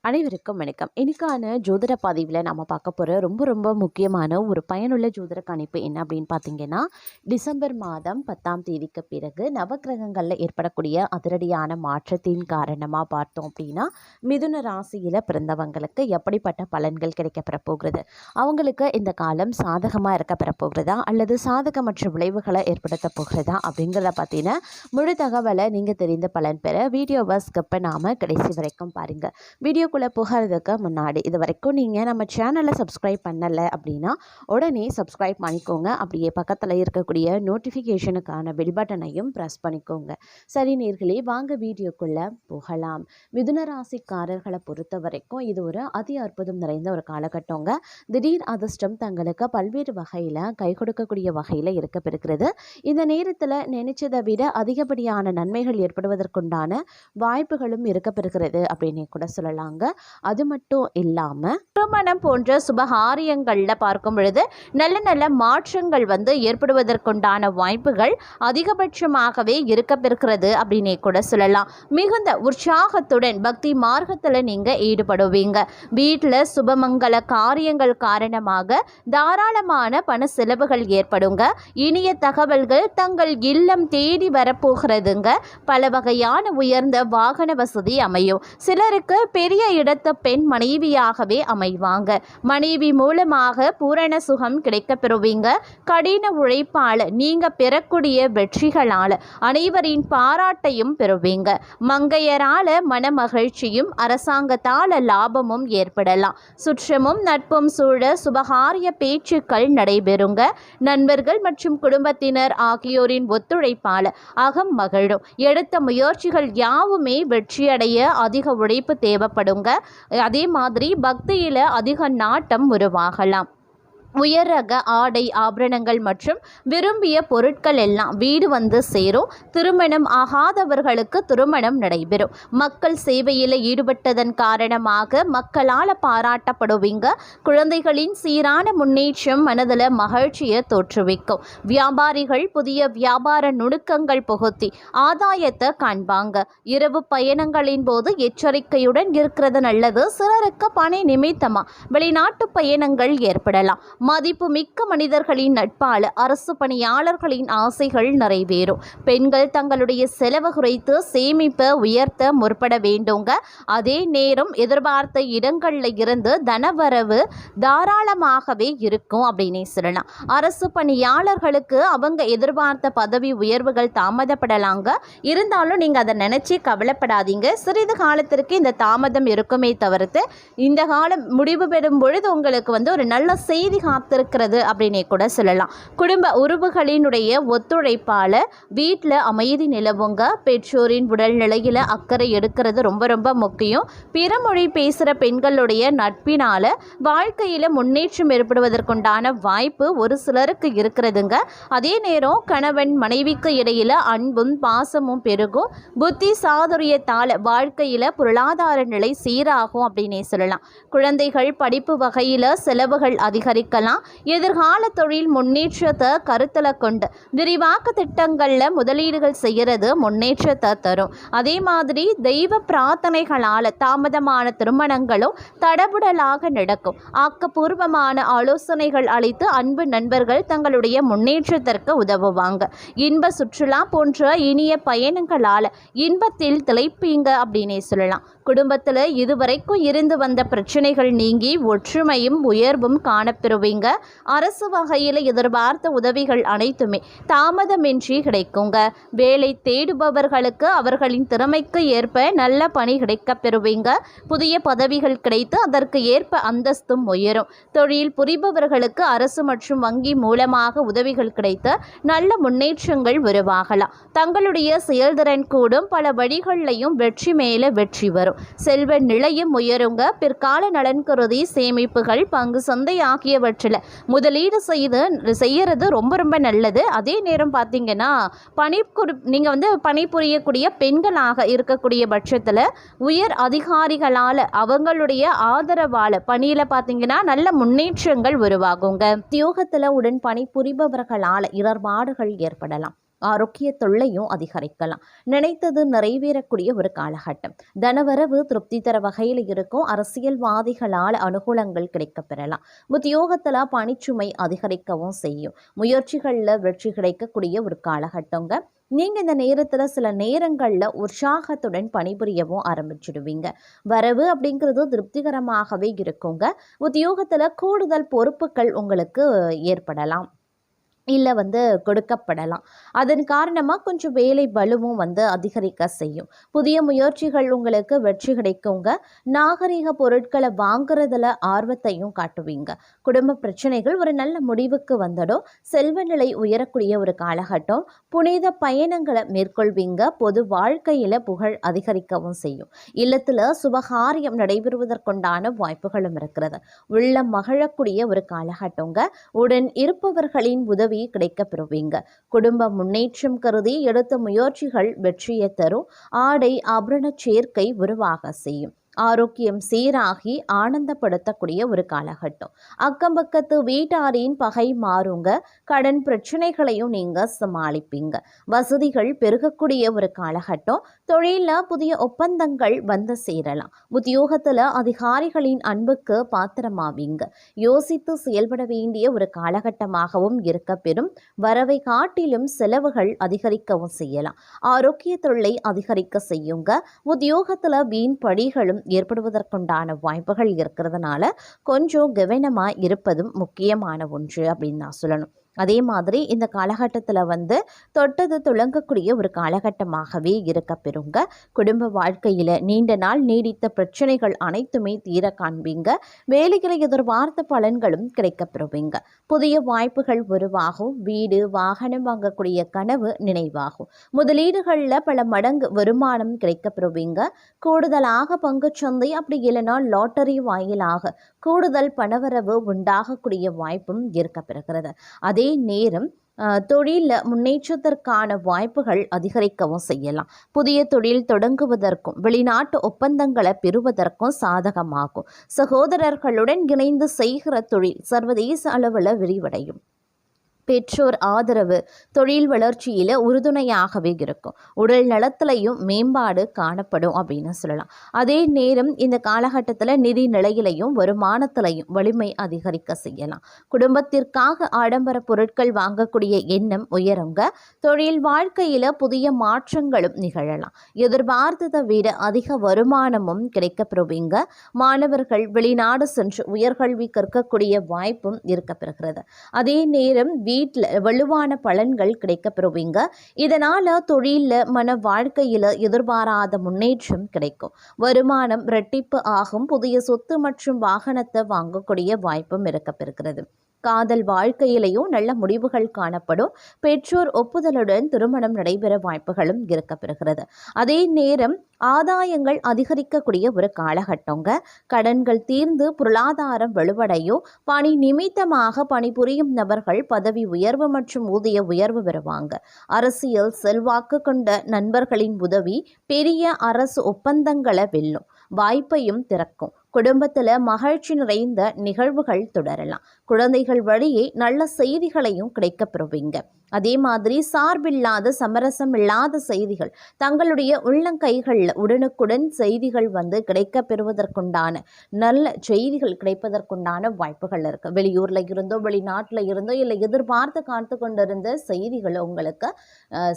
அனைவருக்கும் வணக்கம். இன்னைக்கான ஜோதிட பதிவில் நம்ம பார்க்க போகிற ரொம்ப முக்கியமான ஒரு பயனுள்ள ஜோதிட கணிப்பு என்ன அப்படின்னு பார்த்தீங்கன்னா, டிசம்பர் மாதம் 10ஆம் தேதிக்கு பிறகு நவக்கிரகங்களில் ஏற்படக்கூடிய அதிரடியான மாற்றத்தின் காரணமாக பார்த்தோம் அப்படின்னா, மிதுன ராசியில் பிறந்தவங்களுக்கு எப்படிப்பட்ட பலன்கள் கிடைக்கப்பெற போகிறது, அவங்களுக்கு இந்த காலம் சாதகமாக இருக்கப்பெற போகிறதா அல்லது சாதகமற்ற விளைவுகளை ஏற்படுத்த போகிறதா அப்படிங்கிறத பற்றின முழு தகவலை நீங்கள் தெரிந்த பலன் பெற வீடியோவை ஸ்கிப் பண்ணாமல் கடைசி வரைக்கும் பாருங்கள். வீடியோக்குள்ளே போகிறதுக்கு முன்னாடி இது வரைக்கும் நீங்கள் நம்ம சேனலை சப்ஸ்கிரைப் பண்ணலை அப்படின்னா உடனே சப்ஸ்கிரைப் பண்ணிக்கோங்க. அப்படியே பக்கத்தில் இருக்கக்கூடிய நோட்டிஃபிகேஷனுக்கான பெல் பட்டனையும் ப்ரெஸ் பண்ணிக்கோங்க. சரி நேர்களே, வாங்க வீடியோக்குள்ளே போகலாம். மிதுன ராசிக்காரர்களை பொறுத்த வரைக்கும் இது ஒரு அதி அற்புதம் நிறைந்த ஒரு காலகட்டங்க. திடீர் அதிர்ஷ்டம் தங்களுக்கு பல்வேறு வகையில் கை கொடுக்கக்கூடிய வகையில் இருக்கப்பெறுகிறது. இந்த நேரத்தில் நினைச்சதை விட அதிகப்படியான நன்மைகள் ஏற்படுவதற்குண்டான வாய்ப்புகளும் இருக்கப்பெறுகிறது அப்படின்னே கூட சொல்லலாங்க. அது மட்டும் இல்லாமல் திருமணம் போன்ற சுபகாரியங்களில் பார்க்கும் பொழுது நல்ல மாற்றங்கள் ஏற்படுவதற்குண்டான வாய்ப்புகள் அதிகபட்சமாகவே இருக்கப்பெறுகிறது அப்படின்னே கூட சொல்லலாம். மிகுந்த உற்சாகத்துடன் பக்தி மார்க்கத்தில் நீங்கள் ஈடுபடுவீங்க. வீட்டில் சுபமங்கல காரியங்கள் காரணமாக தாராளமான பண செலவுகள் ஏற்படுங்க. இனிய தகவல்கள் தங்கள் இல்லம் தேடி வரப்போகிறதுங்க. பல வகையான உயர்ந்த வாகன வசதி அமையும். சிலருக்கு பெரிய இடத்த பெண் மனைவியாகவே அமைவாங்க. மனைவி மூலமாக பூரண சுகம் கிடைக்க பெறுவீங்க. கடின உழைப்பால் நீங்க பெறக்கூடிய வெற்றிகளால் அனைவரின் பாராட்டையும் பெறுவீங்க. மங்கையரால மன மகிழ்ச்சியும் அரசாங்கத்தால லாபமும் ஏற்படலாம். சுற்றமும் நட்பும் சூழ சுபகாரிய பேச்சுக்கள் நடைபெறுங்க. நண்பர்கள் மற்றும் குடும்பத்தினர் ஆகியோரின் ஒத்துழைப்பால் அகம் மகிழும். எடுத்த முயற்சிகள் யாவுமே வெற்றியடைய அதிக உழைப்பு தேவைப்படுங்க. அதே மாதிரி பக்தியில அதிக நாட்டம் உருவாகலாம். உயர் ரக ஆடை ஆபரணங்கள் மற்றும் விரும்பிய பொருட்கள் எல்லாம் வீடு சேரும். திருமணம் ஆகாதவர்களுக்கு திருமணம் நடைபெறும். மக்கள் சேவையில் ஈடுபட்டதன் காரணமாக மக்களால் பாராட்டப்படுவீங்க. குழந்தைகளின் சீரான முன்னேற்றம் மனதில் மகிழ்ச்சியை தோற்றுவிக்கும். வியாபாரிகள் புதிய வியாபார நுணுக்கங்கள் புகுத்தி ஆதாயத்தை காண்பாங்க. இரவு பயணங்களின் போது எச்சரிக்கையுடன் இருக்கிறது நல்லது. சிலருக்கு பணி நிமித்தமா வெளிநாட்டு பயணங்கள் ஏற்படலாம். மதிப்பு மிக்க மனிதர்களின் நட்பால் அரசு பணியாளர்களின் ஆசைகள் நிறைவேறும். பெண்கள் தங்களுடைய செலவு குறைத்து சேமிப்பை உயர்த்த முற்பட வேண்டுங்க. அதே நேரம் எதிர்பார்த்த இடங்களில் இருந்து தனவரவு தாராளமாகவே இருக்கும் அப்படின்னே சொல்லலாம். அரசு பணியாளர்களுக்கு அவங்க எதிர்பார்த்த பதவி உயர்வுகள் தாமதப்படலாங்க. இருந்தாலும் நீங்கள் அதை நினைச்சு கவலைப்படாதீங்க. சிறிது காலத்திற்கு இந்த தாமதம் இருக்குமே தவிர்த்து இந்த காலம் முடிவு பெறும் பொழுது உங்களுக்கு ஒரு நல்ல செய்தி காத்திருக்கிறது அப்படின்னே கூட சொல்லலாம். குடும்ப உறவுகளினுடைய ஒத்துழைப்பால் வீட்டில் அமைதி நிலவுங்க. பெற்றோரின் உடல்நிலையில் அக்கறை எடுக்கிறது ரொம்ப முக்கியம். பிற மொழி பேசுகிற பெண்களுடைய நட்பினால் வாழ்க்கையில் முன்னேற்றம் ஏற்படுவதற்குண்டான வாய்ப்பு ஒரு சிலருக்கு இருக்கிறதுங்க. அதே நேரம் கணவன் மனைவிக்கு இடையில் அன்பும் பாசமும் பெருகும். புத்தி சாதுரியத்தால் வாழ்க்கையில் பொருளாதார நிலை சீராகும் அப்படின்னே சொல்லலாம். குழந்தைகள் படிப்பு வகையில் செலவுகள் அதிகரிக்கலாம். எதிர்கால தொழில் முன்னேற்றத்தை கருத்தில் கொண்டு விரிவாக்க திட்டங்களில் முதலீடுகள் செய்கிறது முன்னேற்றத்தை தரும். அதே மாதிரி தெய்வ பிரார்த்தனைகளால் தாமதமான திருமணங்களும் தடபுடலாக நடக்கும். ஆக்கப்பூர்வமான ஆலோசனைகள் அளித்து அன்பு நண்பர்கள் தங்களுடைய முன்னேற்றத்திற்கு உதவுவாங்க. இன்ப சுற்றுலா போன்ற இனிய பயணங்களால் இன்பத்தில் திளைப்பீங்க அப்படின்னே சொல்லலாம். குடும்பத்தில் இதுவரைக்கும் இருந்து வந்த பிரச்சனைகள் நீங்கி ஒற்றுமையும் உயர்வும் காணப்பெறுவீங்க. அரசு வகையில் எதிர்பார்த்த உதவிகள் அனைத்துமே தாமதமின்றி கிடைக்குங்க. வேலை தேடுபவர்களுக்கு அவர்களின் திறமைக்கு ஏற்ப நல்ல பணி கிடைக்க பெறுவீங்க. புதிய பதவிகள் கிடைத்து அதற்கு ஏற்ப அந்தஸ்தும் உயரும். தொழில் புரிபவர்களுக்கு அரசு மற்றும் வங்கி மூலமாக உதவிகள் கிடைத்து நல்ல முன்னேற்றங்கள் உருவாகலாம். தங்களுடைய செயல்திறன் கூடும். பல வழிகளிலையும் வெற்றி மேல வெற்றி வரும். செல்வ நிலையும் உயருங்க. பிற்கால நலன் கருதி சேமிப்புகள் பங்கு சந்தை ஆகியவற்றில் முதலீடு செய்யறது ரொம்ப நல்லது. அதே நேரம் பார்த்தீங்கன்னா நீங்கள் பணிபுரியக்கூடிய பெண்களாக இருக்கக்கூடிய பட்சத்தில் உயர் அதிகாரிகளால் அவங்களுடைய ஆதரவால் பணியில் பார்த்தீங்கன்னா நல்ல முன்னேற்றங்கள் உருவாகுங்க. உத்தியோகத்தில் உடன் பணிபுரிபவர்களால் இடர்பாடுகள் ஏற்படலாம். ஆரோக்கிய தொல்லையும் அதிகரிக்கலாம். நினைத்தது நிறைவேறக்கூடிய ஒரு காலகட்டம். தனவரவு திருப்தி தர வகையில் இருக்கும். அரசியல்வாதிகளால் அனுகூலங்கள் கிடைக்கப் பெறலாம். உத்தியோகத்தில் பணிச்சுமை அதிகரிக்கவும் செய்யும். முயற்சிகளில் வெற்றி கிடைக்கக்கூடிய ஒரு காலகட்டங்க. நீங்கள் இந்த நேரத்தில் சில நேரங்களில் உற்சாகத்துடன் பணிபுரியவும் ஆரம்பிச்சிடுவீங்க. வரவு அப்படிங்கிறது திருப்திகரமாகவே இருக்குங்க. உத்தியோகத்தில் கூடுதல் பொறுப்புகள் உங்களுக்கு ஏற்படலாம், இல்லை கொடுக்கப்படலாம். அதன் காரணமாக கொஞ்சம் வேலை பளுவும் அதிகரிக்க செய்யும். புதிய முயற்சிகள் உங்களுக்கு வெற்றி கிடைக்குங்க. நாகரிக பொருட்களை வாங்குறதுல ஆர்வத்தையும் காட்டுவீங்க. குடும்ப பிரச்சனைகள் ஒரு நல்ல முடிவுக்கு வந்துடும். செல்வ நிலை உயரக்கூடிய ஒரு காலகட்டம். புனித பயணங்களை மேற்கொள்வீங்க. பொது வாழ்க்கையில் புகழ் அதிகரிக்கவும் செய்யும். இல்லத்தில் சுபகாரியம் நடைபெறுவதற்குண்டான வாய்ப்புகளும் இருக்கிறது. உள்ளம் மகிழக்கூடிய ஒரு காலகட்டங்க. உடன் இருப்பவர்களின் உதவி கிடைக்கப் பெறுவீங்க. குடும்ப முன்னேற்றம் கருதி எடுத்த முயற்சிகள் வெற்றியை தரும். ஆடை ஆபரண சேர்க்கை உருவாக செய்யும். ஆரோக்கியம் சீராகி ஆனந்தப்படுத்தக்கூடிய ஒரு காலகட்டம். அக்கம் பக்கத்து வீட்டாரின் பகை மாறுங்க. கடன் பிரச்சனைகளையும் நீங்க சமாளிப்பீங்க. வசதிகள் பெருகக்கூடிய ஒரு காலகட்டம். தொழிலில் புதிய ஒப்பந்தங்கள் சேரலாம். உத்தியோகத்தில் அதிகாரிகளின் அன்புக்கு பாத்திரமாவீங்க. யோசித்து செயல்பட வேண்டிய ஒரு காலகட்டமாகவும் இருக்க பெறும். வரவை காட்டிலும் செலவுகள் அதிகரிக்கவும் செய்யலாம். ஆரோக்கிய தொல்லை அதிகரிக்க செய்யுங்க. உத்தியோகத்தில் வீண் படிகளும் ஏற்படுவதற்குண்டான வாய்ப்புகள் இருக்கிறதுனால கொஞ்சம் கவனமாக இருப்பதும் முக்கியமான ஒன்று அப்படின்னு நான் சொல்லணும். அதே மாதிரி இந்த காலகட்டத்தில் தொட்டது துளங்கக்கூடிய ஒரு காலகட்டமாகவே இருக்க பெறுங்க. குடும்ப வாழ்க்கையில் நீண்ட நாள் நீடித்த பிரச்சனைகள் அனைத்துமே தீர காண்பீங்க. வேலைகளை எதிர்பார்த்த பலன்களும் கிடைக்க பெறுவீங்க. புதிய வாய்ப்புகள் உருவாகும். வீடு வாகனம் வாங்கக்கூடிய கனவு நினைவாகும். முதலீடுகளில் பல மடங்கு வருமானம் கிடைக்க பெறுவீங்க. கூடுதலாக பங்குச்சந்தை அப்படி இல்லைனா லாட்டரி வாயிலாக கூடுதல் பணவரவு உண்டாகக்கூடிய வாய்ப்பும் இருக்க பெறுகிறது. அதே நேரம் தொழிலில் முன்னேற்றத்திற்கான வாய்ப்புகள் அதிகரிக்கவும் செய்யலாம். புதிய தொழில் தொடங்குவதற்கும் வெளிநாட்டு ஒப்பந்தங்களை பெறுவதற்கும் சாதகமாகும். சகோதரர்களுடன் இணைந்து செய்கிற தொழில் சர்வதேச அளவில் விரிவடையும். பெற்றோர் ஆதரவு தொழில் வளர்ச்சியில் உறுதுணையாகவே இருக்கும். உடல் நலத்திலையும் மேம்பாடு காணப்படும் அப்படின்னு சொல்லலாம். அதே நேரம் இந்த காலகட்டத்தில் நிதி நிலையிலையும் வருமானத்திலையும் வலிமை அதிகரிக்க செய்யலாம். குடும்பத்திற்காக ஆடம்பர பொருட்கள் வாங்கக்கூடிய எண்ணம் உயருங்க. தொழில் வாழ்க்கையில் புதிய மாற்றங்களும் நிகழலாம். எதிர்பார்த்ததை விட அதிக வருமானமும் கிடைக்கப்பெறுவீங்க. மாணவர்கள் வெளிநாடு சென்று உயர்கல்வி கற்கக்கூடிய வாய்ப்பும் இருக்கப்பெறுகிறது. அதே நேரம் வீட்டில் வலுவான பலன்கள் கிடைக்கப்பெறுவீங்க. இதனால் தொழிலில் மன வாழ்க்கையில் எதிர்பாராத முன்னேற்றம் கிடைக்கும். வருமானம் இரட்டிப்பு ஆகும். புதிய சொத்து மற்றும் வாகனத்தை வாங்கக்கூடிய வாய்ப்பும் இருக்கப்பெறுகிறது. காதல் வாழ்க்கையிலையும் நல்ல முடிவுகள் காணப்படும். பெற்றோர் ஒப்புதலுடன் திருமணம் நடைபெற வாய்ப்புகளும் இருக்கப்பெறுகிறது. அதே நேரம் ஆதாயங்கள் அதிகரிக்கக்கூடிய ஒரு காலகட்டங்க. கடன்கள் தீர்ந்து பொருளாதாரம் வலுவடையும். பணி நிமித்தமாக பணிபுரியும் நபர்கள் பதவி உயர்வு மற்றும் ஊதிய உயர்வு பெறுவாங்க. அரசியல் செல்வாக்கு கொண்ட நண்பர்களின் உதவி பெரிய அரசு ஒப்பந்தங்களை வெல்லும் வாய்ப்பையும் திறக்கும். குடும்பத்தில் மகிழ்ச்சி நிறைந்த நிகழ்வுகள் தொடரலாம். குழந்தைகள் வழியே நல்ல செய்திகளையும் கிடைக்கப்பெறுவீங்க. அதே மாதிரி சார்பில்லாத சமரசம் இல்லாத செய்திகள் தங்களுடைய உள்ளங்கைகளில் உடனுக்குடன் செய்திகள் கிடைக்க பெறுவதற்குண்டான நல்ல செய்திகள் கிடைப்பதற்குண்டான வாய்ப்புகள் இருக்கு. வெளியூர்ல இருந்தோ வெளிநாட்டில் இருந்தோ இல்லை எதிர்பார்த்து காத்து கொண்டிருந்த செய்திகள் உங்களுக்கு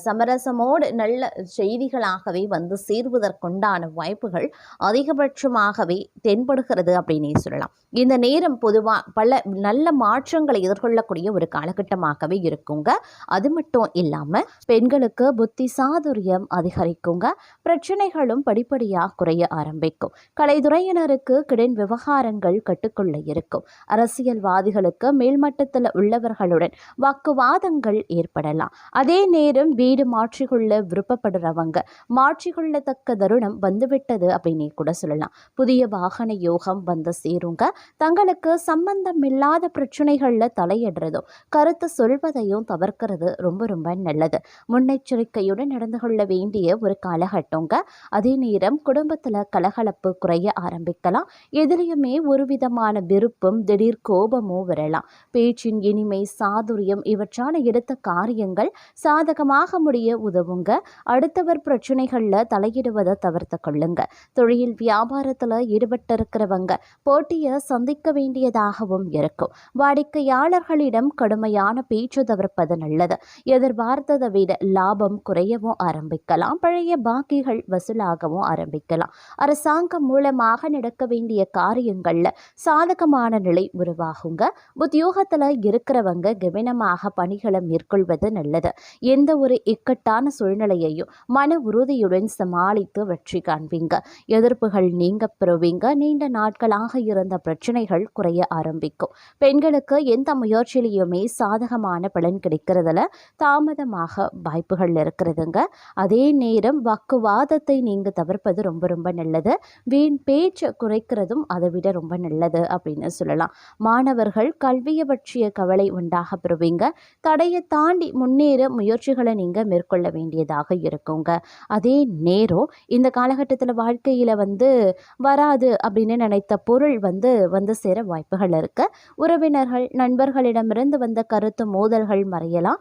சமரசமோடு நல்ல செய்திகளாகவே சேருவதற்குண்டான வாய்ப்புகள் அதிகபட்சமாகவே தென்படுகிறது அப்படின்னே சொல்லலாம். இந்த நேரம் பொதுவாக பல நல்ல மாற்றங்களை எதிர்கொள்ளக்கூடிய ஒரு காலகட்டமாகவே இருக்குங்க. அது மட்டும் இல்லாமல் பெண்களுக்கு புத்தி சாதுரியம் அதிகரிக்குங்க. பிரச்சனைகளும் படிப்படியாக குறைய ஆரம்பிக்கும். கலைத்துறையினருக்கு கடன் விவகாரங்கள் கட்டுக்குள்ள இருக்கும். அரசியல்வாதிகளுக்கு மேல்மட்டத்தில் உள்ளவர்களுடன் வாக்குவாதங்கள் ஏற்படலாம். அதே நேரம் வீடு மாற்றிக்கொள்ள விருப்பப்படுறவங்க மாற்றிக்கொள்ளத்தக்க தருணம் வந்துவிட்டது அப்படின்னே கூட சொல்லலாம். புதிய வாகன திருமண யோகம் வந்து சேருங்க. தங்களுக்கு சம்பந்தமில்லாத பிரச்சனைகளில் தலையிடுறதும் கருத்து சொல்வதையும் தவிர்க்கிறது ரொம்ப ரொம்ப நல்லது. முன்னெச்சரிக்கையுடன் நடந்து கொள்ள வேண்டிய ஒரு காலகட்டங்க. அதே நேரம் குடும்பத்தில் கலகலப்பு குறைய ஆரம்பிக்கலாம். எதிலையுமே ஒரு விதமான விருப்பம் திடீர் கோபமோ வரலாம். பேச்சின் இனிமை சாதுரியம் இவற்றான எடுத்த காரியங்கள் சாதகமாக முடிய உதவுங்க. அடுத்தவர் பிரச்சனைகளில் தலையிடுவதை தவிர்த்து கொள்ளுங்க. தொழில் வியாபாரத்தில் ஈடுபட்டிருக்கிறவங்க போட்டியை சந்திக்க வேண்டியதாகவும் இருக்கும். வாடிக்கையாளர்களிடம் கடுமையான பேச்சு தவிர்ப்பது நல்லது. எதிர்பார்த்ததை விட லாபம் குறையவும் ஆரம்பிக்கலாம். பழைய பாக்கிகள் வசூலாகவும் ஆரம்பிக்கலாம். அரசாங்கம் மூலமாக நடக்க வேண்டிய காரியங்கள்ல சாதகமான நிலை உருவாகுங்க. உத்தியோகத்துல இருக்கிறவங்க கவனமாக பணிகளை மேற்கொள்வது நல்லது. எந்த ஒரு இக்கட்டான சூழ்நிலையையும் மன உறுதியுடன் சமாளித்து வெற்றி காண்பீங்க. எதிர்ப்புகள் நீங்க பெறுவீங்க. நீண்ட நாட்களாக இருந்த பிரச்சனைகள் குறைய ஆரம்பிக்கும். பெண்களுக்கு எந்த முயற்சியிலையுமே சாதகமான பலன் கிடைக்கிறதுல தாமதமாக வாய்ப்புகள் இருக்கிறதுங்க. அதே நேரம் வாக்குவாதத்தை நீங்க தவிர்ப்பது ரொம்ப ரொம்ப நல்லது. வீண் பேச்சு குறைக்கிறதும் அதை விட ரொம்ப நல்லது அப்படின்னு சொல்லலாம். மாணவர்கள் கல்வியை பற்றிய கவலை உண்டாக பெறுவீங்க. தடையை தாண்டி முன்னேற முயற்சிகளை நீங்க மேற்கொள்ள வேண்டியதாக இருக்குங்க. அதே நேரம் இந்த காலகட்டத்தில் வாழ்க்கையில வராது அப்படின்னு நினைத்த பொருள் வந்து சேர வாய்ப்புகள் இருக்கு. உறவினர்கள் நண்பர்களிடமிருந்து வந்த கருத்து மோதல்கள் மறையலாம்.